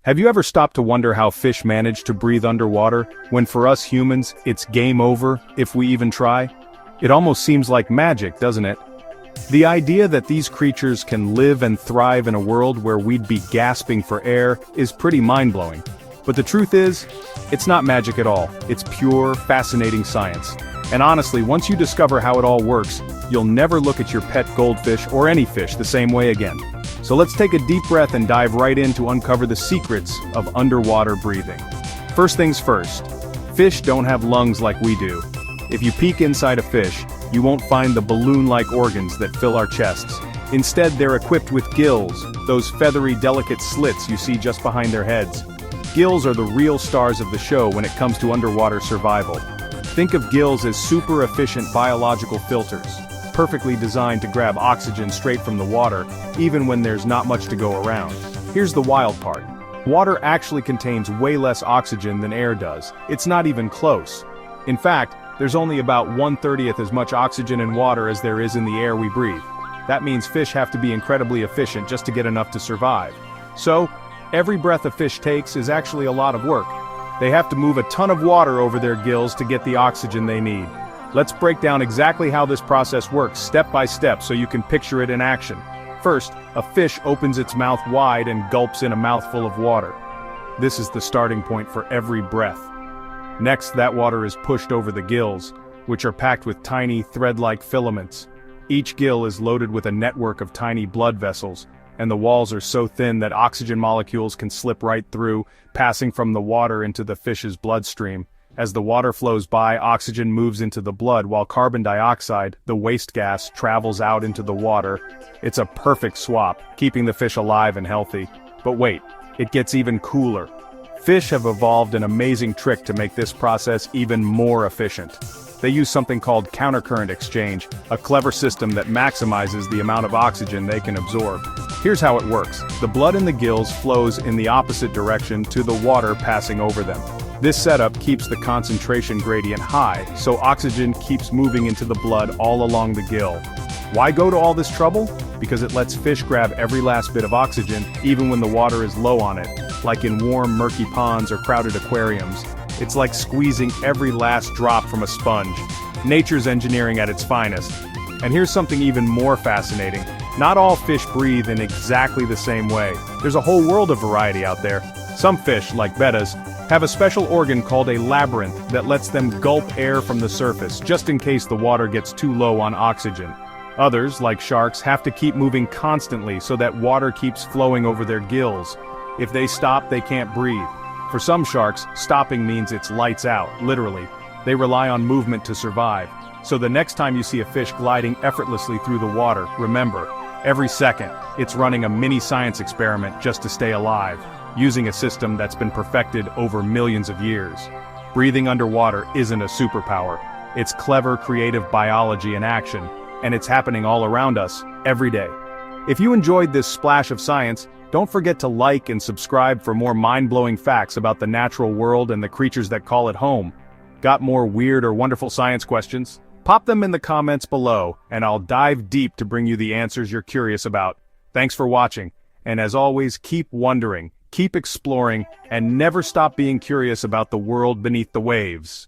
Have you ever stopped to wonder how fish manage to breathe underwater, when for us humans, it's game over, if we even try? It almost seems like magic, doesn't it? The idea that these creatures can live and thrive in a world where we'd be gasping for air is pretty mind-blowing. But the truth is, it's not magic at all. It's pure, fascinating science. And honestly, once you discover how it all works, you'll never look at your pet goldfish or any fish the same way again. So let's take a deep breath and dive right in to uncover the secrets of underwater breathing. First things first, fish don't have lungs like we do. If you peek inside a fish, you won't find the balloon-like organs that fill our chests. Instead, they're equipped with gills, those feathery, delicate slits you see just behind their heads. Gills are the real stars of the show when it comes to underwater survival. Think of gills as super efficient biological filters, perfectly designed to grab oxygen straight from the water, even when there's not much to go around. Here's the wild part. Water actually contains way less oxygen than air does. It's not even close. In fact, there's only about 1/30th as much oxygen in water as there is in the air we breathe. That means fish have to be incredibly efficient just to get enough to survive. So, every breath a fish takes is actually a lot of work. They have to move a ton of water over their gills to get the oxygen they need. Let's break down exactly how this process works step by step so you can picture it in action. First, a fish opens its mouth wide and gulps in a mouthful of water. This is the starting point for every breath. Next, that water is pushed over the gills, which are packed with tiny, thread-like filaments. Each gill is loaded with a network of tiny blood vessels, and the walls are so thin that oxygen molecules can slip right through, passing from the water into the fish's bloodstream. As the water flows by, oxygen moves into the blood while carbon dioxide, the waste gas, travels out into the water. It's a perfect swap, keeping the fish alive and healthy. But wait, it gets even cooler. Fish have evolved an amazing trick to make this process even more efficient. They use something called countercurrent exchange, a clever system that maximizes the amount of oxygen they can absorb. Here's how it works. The blood in the gills flows in the opposite direction to the water passing over them. This setup keeps the concentration gradient high, so oxygen keeps moving into the blood all along the gill. Why go to all this trouble? Because it lets fish grab every last bit of oxygen, even when the water is low on it, like in warm, murky ponds or crowded aquariums. It's like squeezing every last drop from a sponge. Nature's engineering at its finest. And here's something even more fascinating. Not all fish breathe in exactly the same way. There's a whole world of variety out there. Some fish, like bettas, have a special organ called a labyrinth that lets them gulp air from the surface, just in case the water gets too low on oxygen. Others, like sharks, have to keep moving constantly so that water keeps flowing over their gills. If they stop, they can't breathe. For some sharks, stopping means it's lights out, literally. They rely on movement to survive. So the next time you see a fish gliding effortlessly through the water, remember, every second, it's running a mini science experiment just to stay alive, using a system that's been perfected over millions of years. Breathing underwater isn't a superpower. It's clever, creative biology in action, and it's happening all around us, every day. If you enjoyed this splash of science, don't forget to like and subscribe for more mind-blowing facts about the natural world and the creatures that call it home. Got more weird or wonderful science questions? Pop them in the comments below, and I'll dive deep to bring you the answers you're curious about. Thanks for watching, and as always, keep wondering, keep exploring, and never stop being curious about the world beneath the waves.